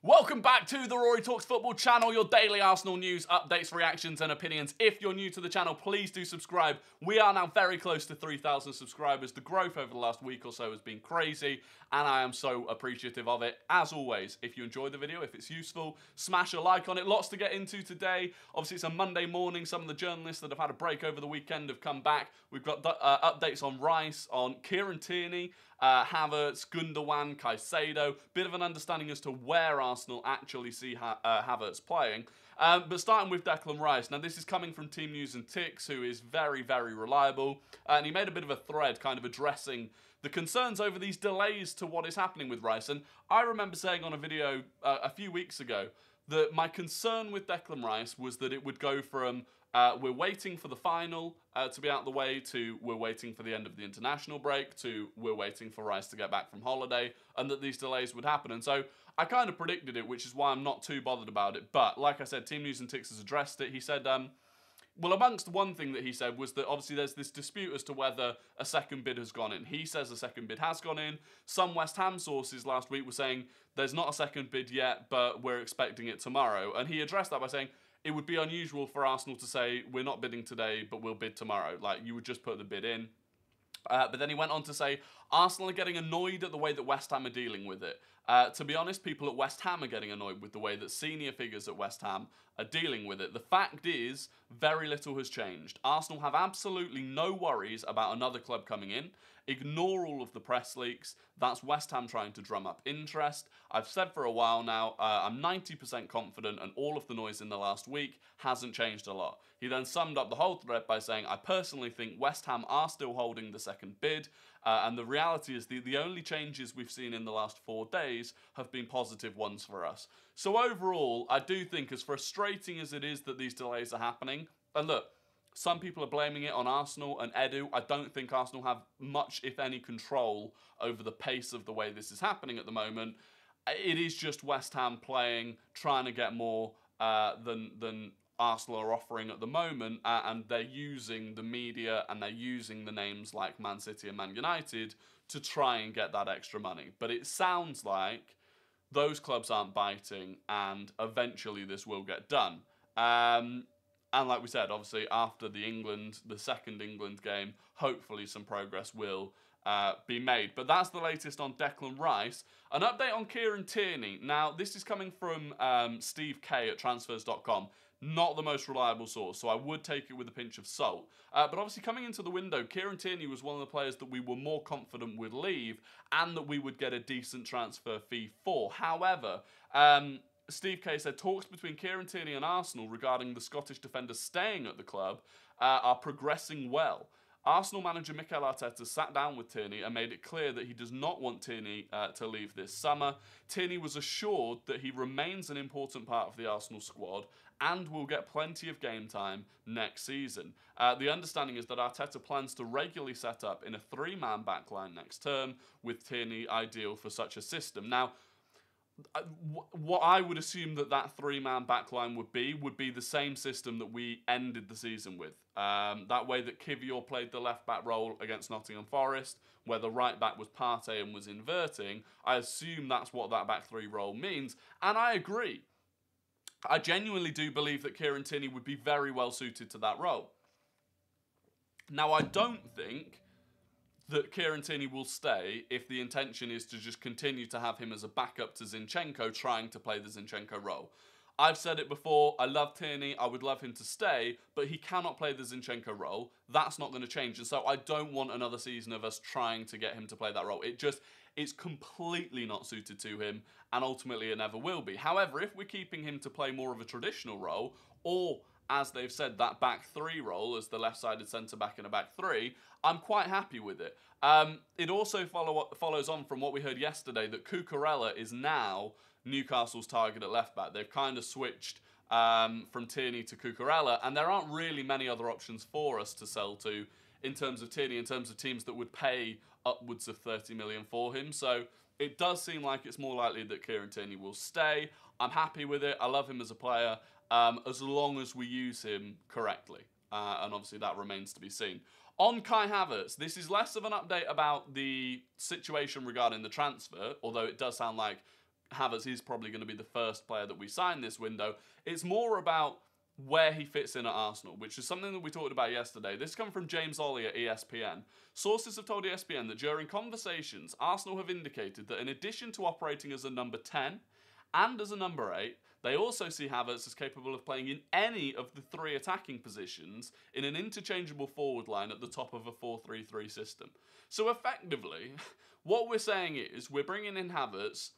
Welcome back to the Rory Talks Football channel, your daily Arsenal news, updates, reactions and opinions. If you're new to the channel, please do subscribe. We are now very close to 3,000 subscribers. The growth over the last week or so has been crazy, and I am so appreciative of it. As always, if you enjoyed the video, if it's useful, smash a like on it. Lots to get into today. Obviously, it's a Monday morning. Some of the journalists that have had a break over the weekend have come back. We've got updates on Rice, on Kieran Tierney, Havertz, Gundogan, Caicedo. Bit of an understanding as to where Arsenal actually see Havertz playing. But starting with Declan Rice. Now, this is coming from Team News and Ticks, who is very, very reliable. And he made a bit of a thread kind of addressing the concerns over these delays to what is happening with Rice. And I remember saying on a video a few weeks ago that my concern with Declan Rice was that it would go from we're waiting for the final to be out of the way to we're waiting for the end of the international break to we're waiting for Rice to get back from holiday, and that these delays would happen. And so I kind of predicted it, which is why I'm not too bothered about it. But like I said, Team News and Ticks has addressed it. He said, well, amongst one thing that he said was that obviously there's this dispute as to whether a second bid has gone in. He says a second bid has gone in. Some West Ham sources last week were saying there's not a second bid yet, but we're expecting it tomorrow. And he addressed that by saying it would be unusual for Arsenal to say we're not bidding today, but we'll bid tomorrow. Like, you would just put the bid in. But then he went on to say Arsenal are getting annoyed at the way that West Ham are dealing with it. To be honest, people at West Ham are getting annoyed with the way that senior figures at West Ham are dealing with it. The fact is, very little has changed. Arsenal have absolutely no worries about another club coming in. Ignore all of the press leaks. That's West Ham trying to drum up interest. I've said for a while now, I'm 90% confident, and all of the noise in the last week hasn't changed a lot. He then summed up the whole thread by saying, I personally think West Ham are still holding the second bid, and the reality is the only changes we've seen in the last 4 days have been positive ones for us. So overall, I do think, as frustrating as it is that these delays are happening, and look, some people are blaming it on Arsenal and Edu. I don't think Arsenal have much, if any, control over the pace of the way this is happening at the moment. It is just West Ham playing, trying to get more than Arsenal are offering at the moment, and they're using the media and they're using the names like Man City and Man United to try and get that extra money. But it sounds like those clubs aren't biting, and eventually this will get done. And like we said, obviously, after the second England game, hopefully some progress will be made. But that's the latest on Declan Rice. An update on Kieran Tierney. Now, this is coming from Steve K at transfers.com. Not the most reliable source, so I would take it with a pinch of salt. But obviously, coming into the window, Kieran Tierney was one of the players that we were more confident would leave and that we would get a decent transfer fee for. However, Steve K said talks between Kieran Tierney and Arsenal regarding the Scottish defender staying at the club are progressing well. Arsenal manager Mikel Arteta sat down with Tierney and made it clear that he does not want Tierney to leave this summer. Tierney was assured that he remains an important part of the Arsenal squad and will get plenty of game time next season. The understanding is that Arteta plans to regularly set up in a 3-man backline next term, with Tierney ideal for such a system. Now, what I would assume that 3-man backline would be the same system that we ended the season with. That way that Kivior played the left-back role against Nottingham Forest, where the right-back was Partey and was inverting. I assume that's what that back 3 role means, and I agree. I genuinely do believe that Kieran Tierney would be very well suited to that role. Now, I don't think that Kieran Tierney will stay if the intention is to just continue to have him as a backup to Zinchenko, trying to play the Zinchenko role. I've said it before, I love Tierney, I would love him to stay, but he cannot play the Zinchenko role. That's not going to change, and so I don't want another season of us trying to get him to play that role. It's completely not suited to him, and ultimately it never will be. However, if we're keeping him to play more of a traditional role, or as they've said, that back 3 role as the left-sided centre-back in a back 3, I'm quite happy with it. It also follows on from what we heard yesterday, that Cucurella is now Newcastle's target at left-back. They've kind of switched from Tierney to Cucurella, and there aren't really many other options for us to sell to in terms of Tierney, in terms of teams that would pay upwards of 30 million for him. So it does seem like it's more likely that Kieran Tierney will stay. I'm happy with it. I love him as a player, as long as we use him correctly. And obviously that remains to be seen. On Kai Havertz, this is less of an update about the situation regarding the transfer, although it does sound like Havertz is probably going to be the first player that we sign this window. It's more about where he fits in at Arsenal, which is something that we talked about yesterday. This comes from James Ollie at ESPN. Sources have told ESPN that during conversations, Arsenal have indicated that in addition to operating as a number 10 and as a number 8, they also see Havertz as capable of playing in any of the 3 attacking positions in an interchangeable forward line at the top of a 4-3-3 system. So effectively, what we're saying is we're bringing in Havertz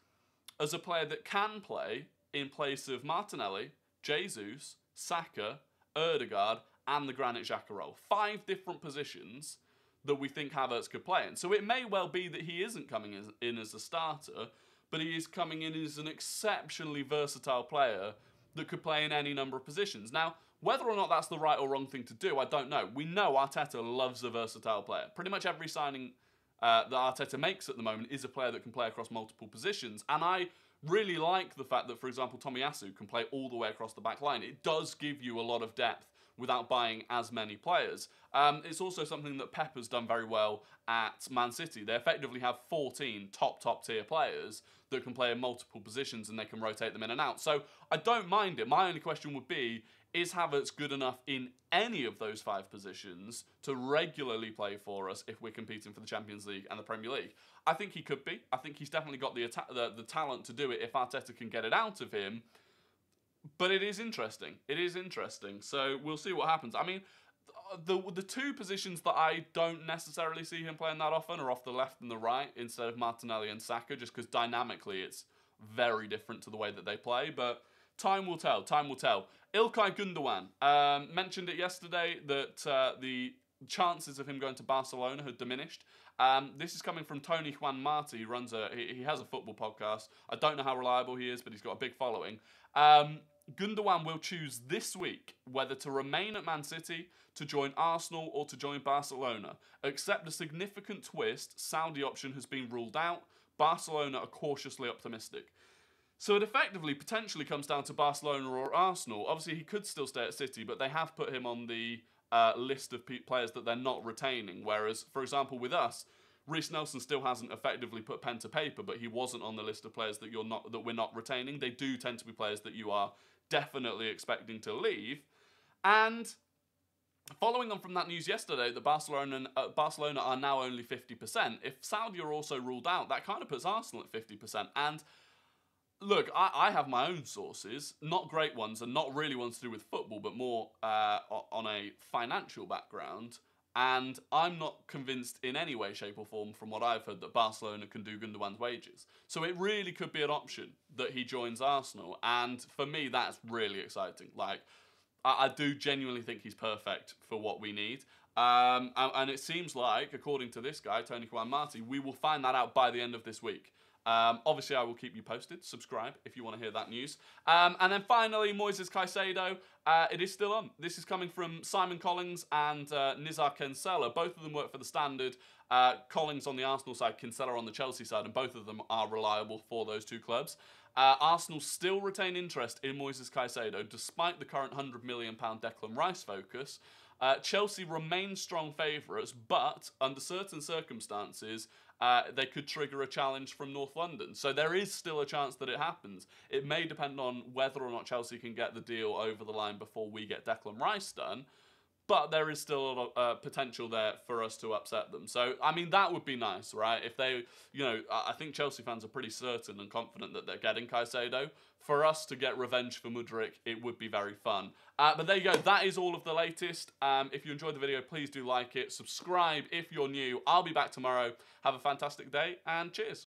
as a player that can play in place of Martinelli, Jesus, Saka, Ødegaard, and the Granit Xhaka role. 5 different positions that we think Havertz could play in. So it may well be that he isn't coming in as a starter, but he is coming in as an exceptionally versatile player that could play in any number of positions. Now, whether or not that's the right or wrong thing to do, I don't know. We know Arteta loves a versatile player. Pretty much every signing that Arteta makes at the moment is a player that can play across multiple positions, and I really like the fact that, for example, Tomiyasu can play all the way across the back line. It does give you a lot of depth without buying as many players. It's also something that Pep has done very well at Man City. They effectively have 14 top tier players that can play in multiple positions and they can rotate them in and out. So I don't mind it. My only question would be, is Havertz good enough in any of those 5 positions to regularly play for us if we're competing for the Champions League and the Premier League? I think he could be. I think he's definitely got the talent to do it if Arteta can get it out of him. But it is interesting. It is interesting. So we'll see what happens. I mean, the 2 positions that I don't necessarily see him playing that often are off the left and the right instead of Martinelli and Saka, just because dynamically it's very different to the way that they play. But time will tell. Time will tell. Ilkay Gundogan. Mentioned it yesterday that the chances of him going to Barcelona had diminished. This is coming from Tony Juan Marti. He has a football podcast. I don't know how reliable he is, but he's got a big following. Gundogan will choose this week whether to remain at Man City, to join Arsenal, or to join Barcelona. Except a significant twist, Saudi option has been ruled out. Barcelona are cautiously optimistic. So it effectively potentially comes down to Barcelona or Arsenal. Obviously, he could still stay at City, but they have put him on the list of players that they're not retaining. Whereas, for example, with us, Reece Nelson still hasn't effectively put pen to paper, but he wasn't on the list of players that we're not retaining. They do tend to be players that you are definitely expecting to leave. And following on from that news yesterday that Barcelona are now only 50%, if Saudi are also ruled out, that kind of puts Arsenal at 50%. And look, I have my own sources, not great ones and not really ones to do with football, but more on a financial background. And I'm not convinced in any way, shape or form from what I've heard that Barcelona can do Gundogan's wages. So it really could be an option that he joins Arsenal. And for me, that's really exciting. Like, I do genuinely think he's perfect for what we need. And it seems like, according to this guy, Tony Juan Marti, we will find that out by the end of this week. Obviously, I will keep you posted. Subscribe if you want to hear that news. And then finally, Moises Caicedo. It is still on. This is coming from Simon Collins and Nizar Kinsella. Both of them work for The Standard. Collins on the Arsenal side, Kinsella on the Chelsea side, and both of them are reliable for those 2 clubs. Arsenal still retain interest in Moises Caicedo, despite the current £100 million Declan Rice focus. Chelsea remain strong favourites, but under certain circumstances, they could trigger a challenge from North London. So there is still a chance that it happens. It may depend on whether or not Chelsea can get the deal over the line before we get Declan Rice done. But there is still a potential there for us to upset them. So, I mean, that would be nice, right? If they, I think Chelsea fans are pretty certain and confident that they're getting Caicedo. For us to get revenge for Mudryk, it would be very fun. But there you go. That is all of the latest. If you enjoyed the video, please do like it. Subscribe if you're new. I'll be back tomorrow. Have a fantastic day and cheers.